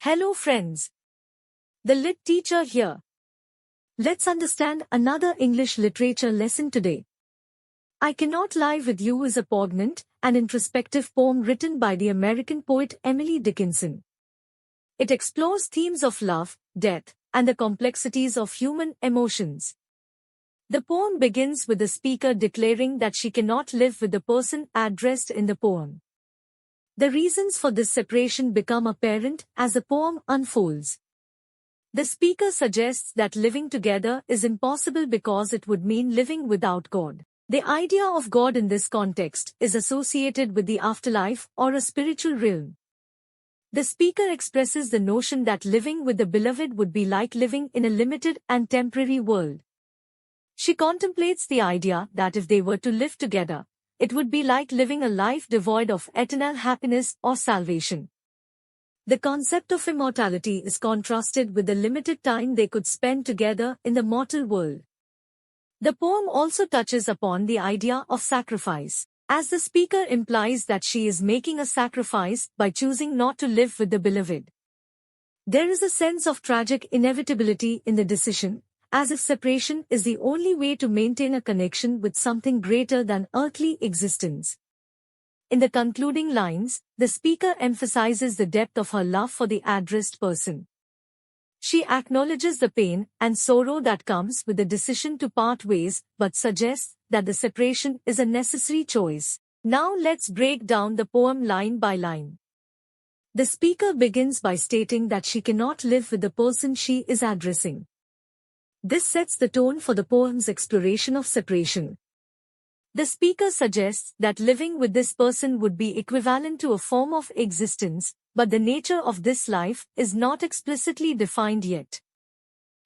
Hello friends. The Lit teacher here. Let's understand another English literature lesson today. I Cannot Lie With You is a poignant and introspective poem written by the American poet Emily Dickinson. It explores themes of love, death, and the complexities of human emotions. The poem begins with the speaker declaring that she cannot live with the person addressed in the poem. The reasons for this separation become apparent as the poem unfolds. The speaker suggests that living together is impossible because it would mean living without God. The idea of God in this context is associated with the afterlife or a spiritual realm. The speaker expresses the notion that living with the beloved would be like living in a limited and temporary world. She contemplates the idea that if they were to live together, it would be like living a life devoid of eternal happiness or salvation. The concept of immortality is contrasted with the limited time they could spend together in the mortal world. The poem also touches upon the idea of sacrifice, as the speaker implies that she is making a sacrifice by choosing not to live with the beloved. There is a sense of tragic inevitability in the decision, as if separation is the only way to maintain a connection with something greater than earthly existence. In the concluding lines, the speaker emphasizes the depth of her love for the addressed person. She acknowledges the pain and sorrow that comes with the decision to part ways, but suggests that the separation is a necessary choice. Now let's break down the poem line by line. The speaker begins by stating that she cannot live with the person she is addressing. This sets the tone for the poem's exploration of separation. The speaker suggests that living with this person would be equivalent to a form of existence, but the nature of this life is not explicitly defined yet.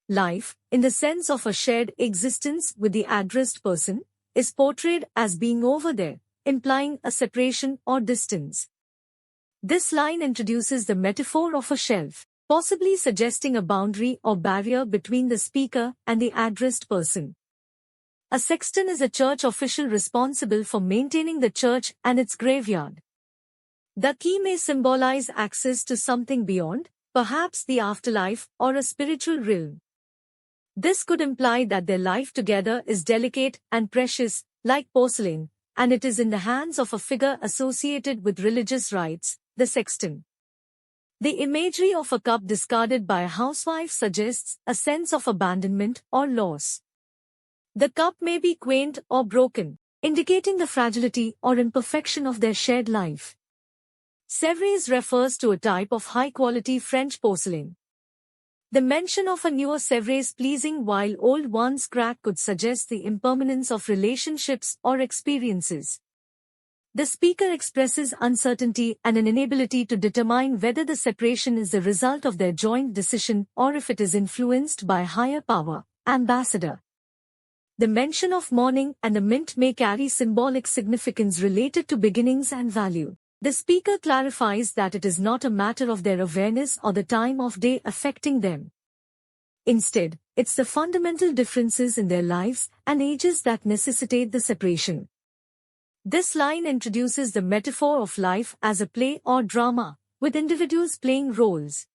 Life, in the sense of a shared existence with the addressed person, is portrayed as being over there, implying a separation or distance. This line introduces the metaphor of a shelf, possibly suggesting a boundary or barrier between the speaker and the addressed person. A sexton is a church official responsible for maintaining the church and its graveyard. The key may symbolize access to something beyond, perhaps the afterlife or a spiritual realm. This could imply that their life together is delicate and precious, like porcelain, and it is in the hands of a figure associated with religious rites, the sexton. The imagery of a cup discarded by a housewife suggests a sense of abandonment or loss. The cup may be quaint or broken, indicating the fragility or imperfection of their shared life. Sèvres refers to a type of high-quality French porcelain. The mention of a newer Sèvres pleasing while old ones crack could suggest the impermanence of relationships or experiences. The speaker expresses uncertainty and an inability to determine whether the separation is the result of their joint decision or if it is influenced by higher power, ambassador. The mention of mourning and the mint may carry symbolic significance related to beginnings and value. The speaker clarifies that it is not a matter of their awareness or the time of day affecting them. Instead, it's the fundamental differences in their lives and ages that necessitate the separation. This line introduces the metaphor of life as a play or drama, with individuals playing roles.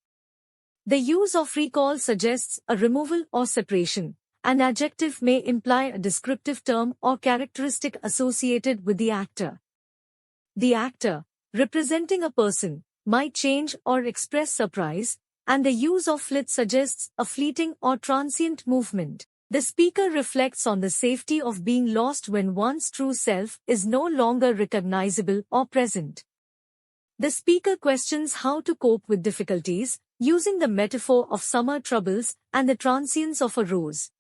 The use of recall suggests a removal or separation. An adjective may imply a descriptive term or characteristic associated with the actor. The actor, representing a person, might change or express surprise, and the use of flit suggests a fleeting or transient movement. The speaker reflects on the safety of being lost when one's true self is no longer recognizable or present. The speaker questions how to cope with difficulties, using the metaphor of summer troubles and the transience of a rose.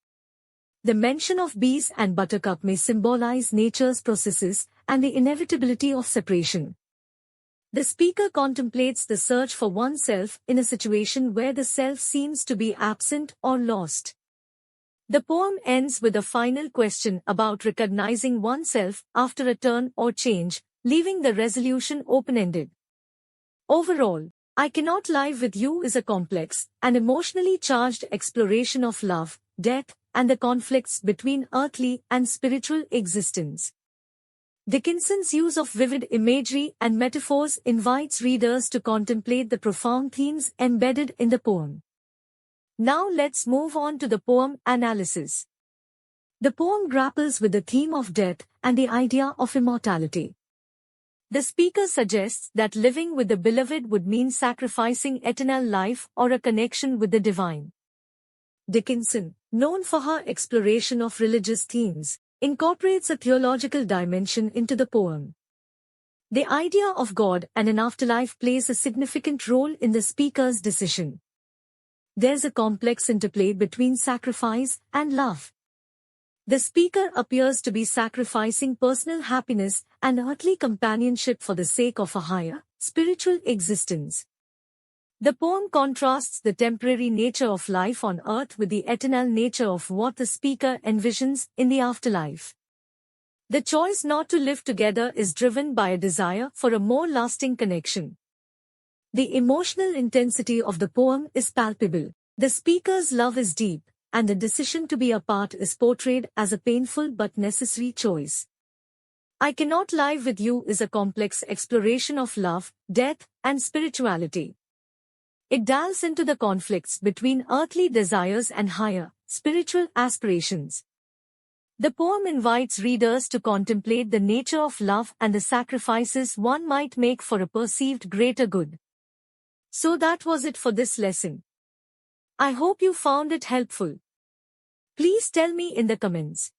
The mention of bees and buttercup may symbolize nature's processes and the inevitability of separation. The speaker contemplates the search for oneself in a situation where the self seems to be absent or lost. The poem ends with a final question about recognizing oneself after a turn or change, leaving the resolution open-ended. Overall, I Cannot Lie With You is a complex and emotionally charged exploration of love, death, and the conflicts between earthly and spiritual existence. Dickinson's use of vivid imagery and metaphors invites readers to contemplate the profound themes embedded in the poem. Now let's move on to the poem analysis. The poem grapples with the theme of death and the idea of immortality. The speaker suggests that living with the beloved would mean sacrificing eternal life or a connection with the divine. Dickinson, known for her exploration of religious themes, incorporates a theological dimension into the poem. The idea of God and an afterlife plays a significant role in the speaker's decision. There's a complex interplay between sacrifice and love. The speaker appears to be sacrificing personal happiness and earthly companionship for the sake of a higher, spiritual existence. The poem contrasts the temporary nature of life on earth with the eternal nature of what the speaker envisions in the afterlife. The choice not to live together is driven by a desire for a more lasting connection. The emotional intensity of the poem is palpable. The speaker's love is deep, and the decision to be apart is portrayed as a painful but necessary choice. I Cannot Live With You is a complex exploration of love, death, and spirituality. It delves into the conflicts between earthly desires and higher, spiritual aspirations. The poem invites readers to contemplate the nature of love and the sacrifices one might make for a perceived greater good. So that was it for this lesson. I hope you found it helpful. Please tell me in the comments.